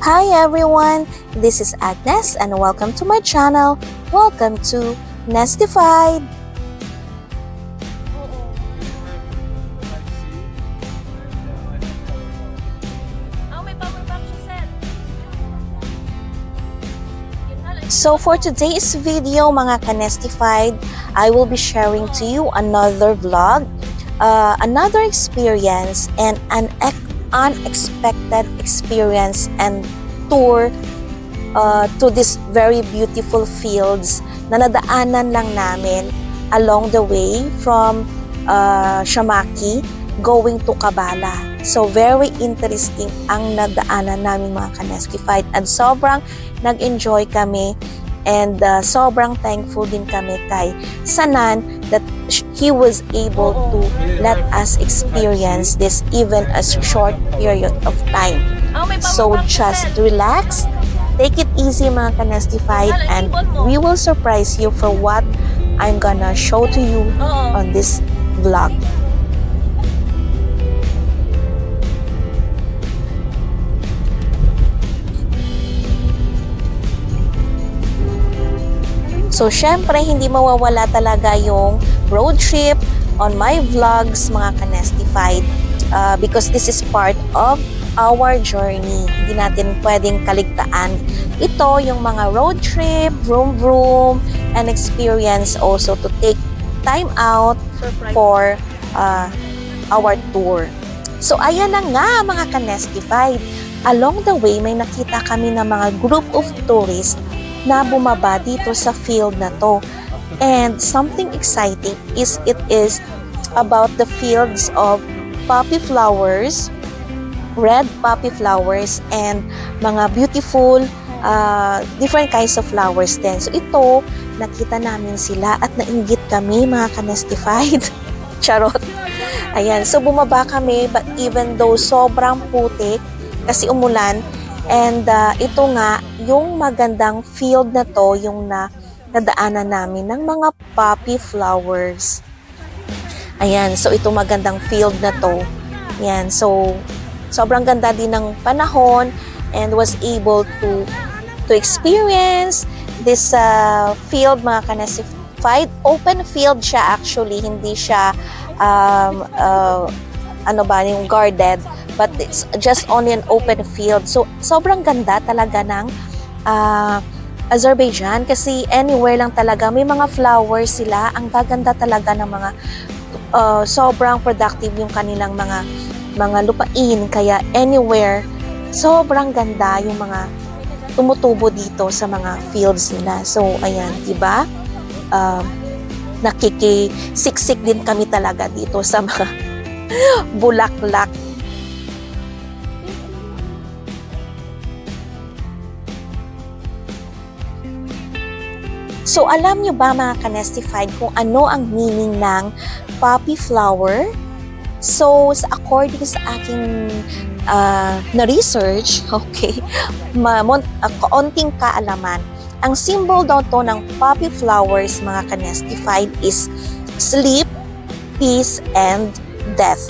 Hi everyone, this is Agnes and welcome to my channel. Welcome to Nestified. So for today's video mga ka-Nestified, I will be sharing to you another vlog, another experience and an unexpected experience and tour to these very beautiful fields na nadaanan lang namin along the way from Shamakhi going to Kabala. So very interesting ang nadaanan namin mga ka-Nestified and sobrang nag-enjoy kami and sobrang thankful din kami kay Sanan that he was able to let us experience this even a short period of time. So just relax, take it easy mga ka-Nestified, and we will surprise you for what I'm gonna show to you on this vlog. So, syempre, hindi mawawala talaga yung road trip on my vlogs, mga ka-Nestified, because this is part of our journey. Hindi natin pwedeng kaligtaan. Ito yung mga road trip, vroom, and experience also to take time out for our tour. So, ayan na nga, mga ka-Nestified. Along the way, may nakita kami ng mga group of tourists na bumaba dito sa field na to. And something exciting is it is about the fields of poppy flowers, red poppy flowers, and mga beautiful different kinds of flowers din. So ito, nakita namin sila at nainggit kami mga ka-Nestified. Charot. Ayan, so bumaba kami but even though sobrang putik kasi umulan. And ito nga, yung magandang field na to, yung nadaanan namin ng mga poppy flowers. Ayan, so ito magandang field na to. Ayan, so sobrang ganda din ng panahon and was able to experience this field mga ka-Nestified. Open field siya actually, hindi siya yung guarded. But it's just only an open field. So, sobrang ganda talaga ng Azerbaijan kasi anywhere lang talaga. May mga flowers sila. Ang gaganda talaga ng mga sobrang productive yung kanilang mga lupain. Kaya anywhere, sobrang ganda yung mga tumutubo dito sa mga fields nila. So, ayan, diba? Nakikisiksik din kami talaga dito sa mga bulaklak. So, alam nyo ba mga ka-Nestified kung ano ang meaning ng poppy flower? So, according sa aking na-research, okay, kaunting kaalaman, ang symbol daw to ng poppy flowers mga ka-Nestified is sleep, peace, and death.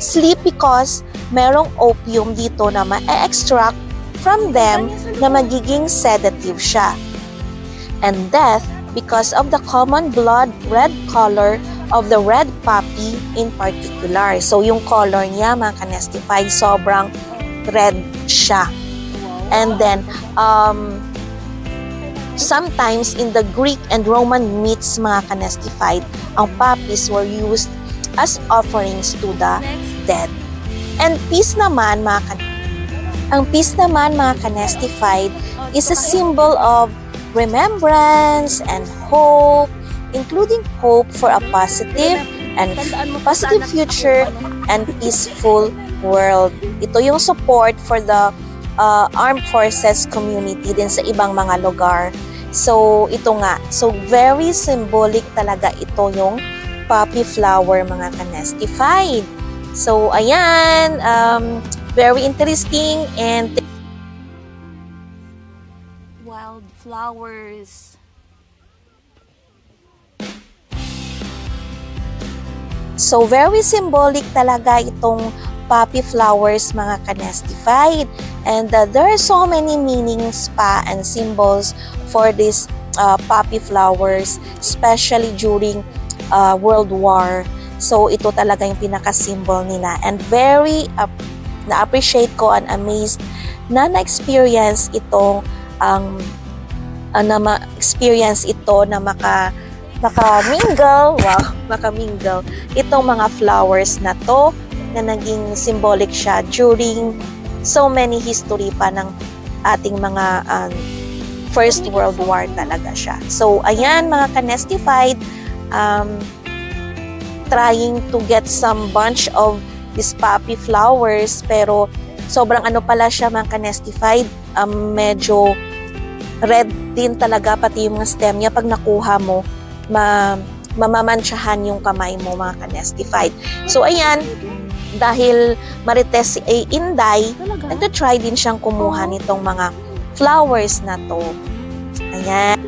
Sleep because merong opium dito na ma-extract from them na magiging sedative siya. And death because of the common blood red color of the red poppy in particular. So, yung color niya, mga ka-Nestified, sobrang red siya. And then, sometimes in the Greek and Roman myths, mga ka-Nestified, ang poppies were used as offerings to the dead. And peace naman, ang peace naman, mga ka-Nestified, is a symbol of remembrance and hope, including hope for a positive future and peaceful world. Ito yung support for the armed forces community din sa ibang mga lugar. So, ito nga. So, very symbolic talaga ito yung poppy flower mga ka-Nestified. So, ayan. Very interesting and flowers. So, very symbolic talaga itong poppy flowers, mga kanestified. And there are so many meanings pa and symbols for these poppy flowers, especially during World War. So ito talaga yung pinaka-symbol nila. And very na-appreciate ko and amazed na na-experience itong na-experience ito na makamingle, makamingle itong mga flowers na to na naging symbolic siya during so many history pa ng ating mga First World War talaga siya. So, ayan mga kanestified, trying to get some bunch of these poppy flowers, pero sobrang ano pala siya mga kanestified, medyo red din talaga pati yung mga stem niya. Pag nakuha mo, mamamansyahan yung kamay mo mga kanestified. So ayan, dahil Marites Inday, nagtatry din siyang kumuha nitong mga flowers na to. Ayan.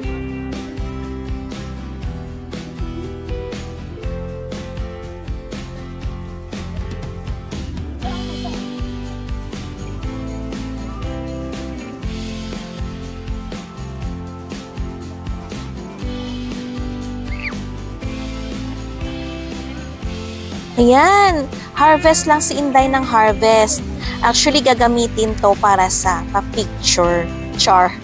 Ayan, harvest lang si Inday ng harvest. Actually, gagamitin to para sa pa-picture. Char.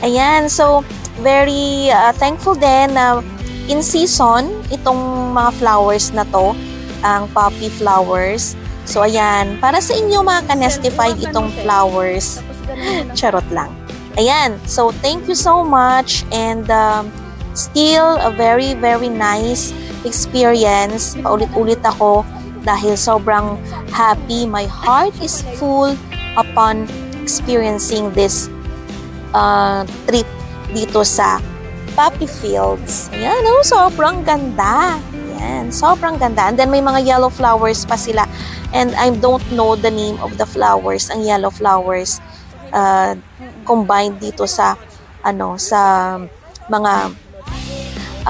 Ayan, so very thankful din na in season itong mga flowers na to, ang poppy flowers. So ayan, para sa inyo mga kanestified itong flowers. Charot lang. Ayan, so thank you so much, and still a very nice experience. Paulit-ulit ako dahil sobrang happy. My heart is full upon experiencing this trip dito sa poppy fields. Ayan, oh, sobrang ganda. Ayan, sobrang ganda. And then may mga yellow flowers pa sila. And I don't know the name of the flowers, ang yellow flowers combined dito sa sa mga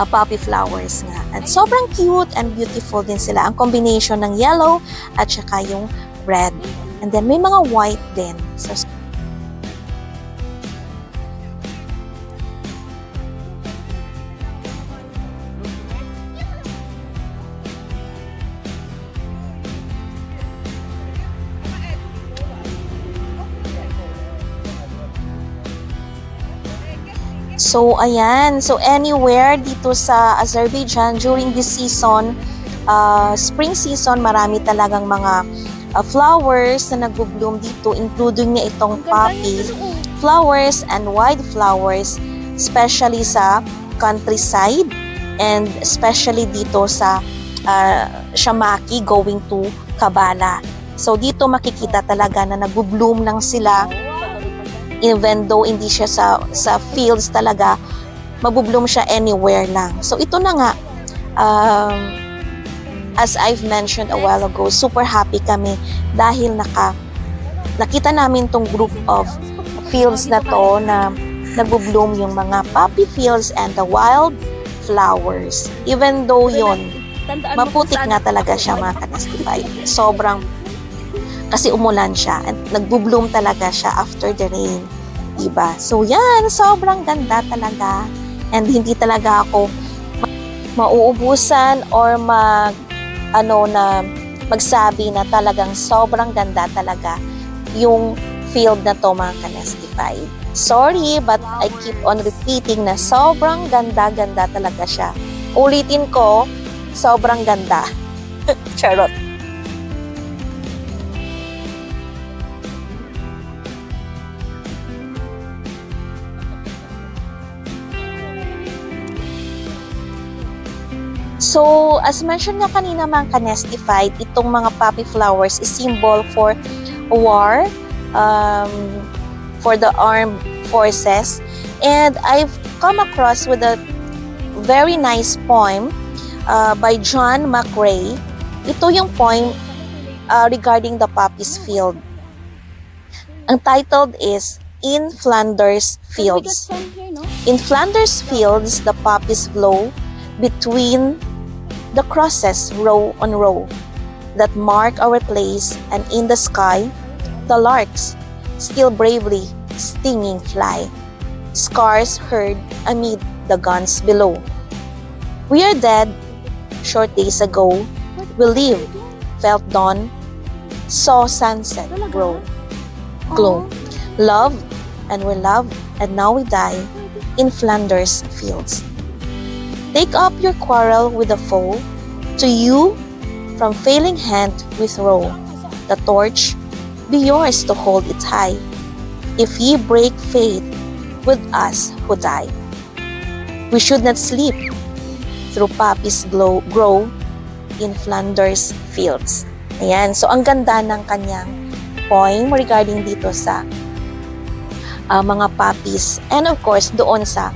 poppy flowers nga. At sobrang cute and beautiful din sila. Ang combination ng yellow at saka yung red. And then may mga white din. So, ayan. So, anywhere dito sa Azerbaijan during this season, spring season, marami talagang mga flowers na nag-bloom dito, including na itong poppy flowers and wildflowers, especially sa countryside and especially dito sa Shamaki going to Kabala. So, dito makikita talaga na nag-bloom lang sila. Even though hindi siya sa fields talaga, mabubloom siya anywhere lang. So ito na nga, as I've mentioned a while ago, super happy kami dahil nakita namin tong group of fields na to na nagbubloom yung mga poppy fields and the wild flowers. Even though yun, maputik nga talaga siya mga kanestified. Sobrang, kasi umulan siya and nagbubloom talaga siya after the rain, diba? So yan, sobrang ganda talaga, and hindi talaga ako mauubusan or magsabi na talagang sobrang ganda talaga yung field na to mga kanestified. Sorry, but I keep on repeating na sobrang ganda-ganda talaga siya. Ulitin ko, sobrang ganda. Charot. So, as mentioned nga kanina mga kanestified, itong mga poppy flowers is symbol for war, for the armed forces. And I've come across with a very nice poem by John McRae. Ito yung poem regarding the poppies field. Ang titled is In Flanders Fields. In Flanders Fields, the poppies blow between the crosses row on row. that mark our place, and in the sky, the larks still bravely stinging fly, scars heard amid the guns below. We are dead, short days ago, we lived, felt dawn, saw sunset glow, loved and were loved, and now we die in Flanders fields. Take up your quarrel with the foe, to you from failing hand we throw the torch, be yours to hold it high, if ye break faith with us who die. We should not sleep through poppies grow in Flanders fields. Ayan, so ang ganda ng kanyang poem regarding dito sa mga poppies, and of course doon sa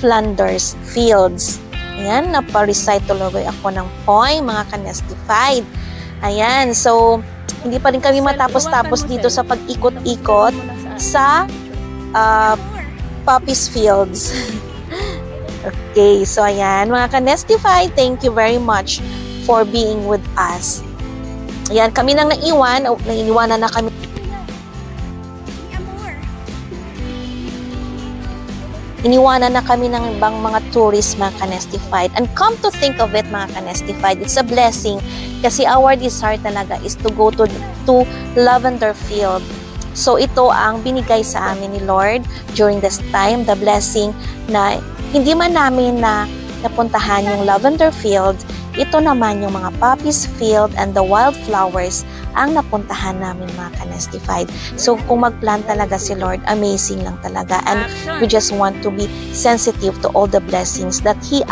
Flanders fields. Ayan, napa-recite tuloy ako ng poem, mga kanestified. Ayan, so hindi pa rin kami matapos-tapos dito sa pag-ikot-ikot sa poppies fields. Okay, so ayan, mga kanestified, thank you very much for being with us. Ayan, kami nang naiiwanan na kami. Iniwanan na kami ng ibang mga tourists, mga kanestified. And come to think of it, mga kanestified, it's a blessing kasi our desire talaga is to go to lavender field. So ito ang binigay sa amin ni Lord during this time, the blessing na hindi man namin na napuntahan yung lavender field, ito naman yung mga poppies field and the wildflowers ang napuntahan namin, mga kanestified. So kung mag-plan talaga si Lord, amazing lang talaga. And we just want to be sensitive to all the blessings that He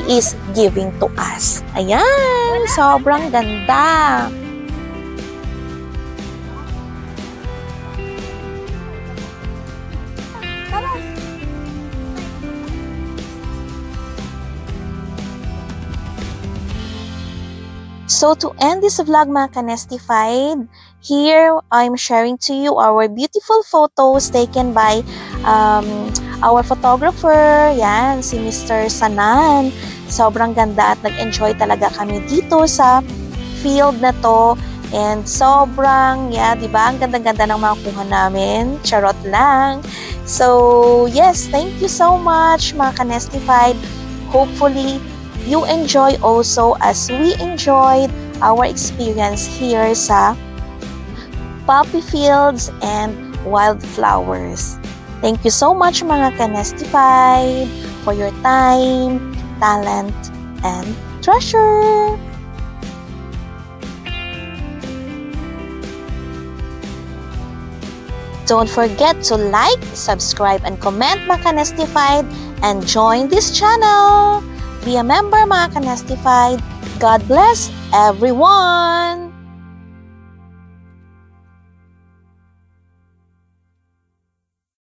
is giving to us. Ayan, sobrang ganda. So to end this vlog, mga kanestified, here I'm sharing to you our beautiful photos taken by our photographer, yan, si Mr. Sanan. Sobrang ganda at nag-enjoy talaga kami dito sa field na to. And sobrang, diba, ang ganda-ganda ng mga kuha namin. Charot lang. So, yes, thank you so much, mga kanestified. Hopefully, you enjoy also as we enjoyed our experience here sa poppy fields and wildflowers. Thank you so much, mga kanestified, for your time, talent, and treasure. Don't forget to like, subscribe, and comment, mga kanestified, and join this channel. Be a member, mga kanestified. God bless everyone!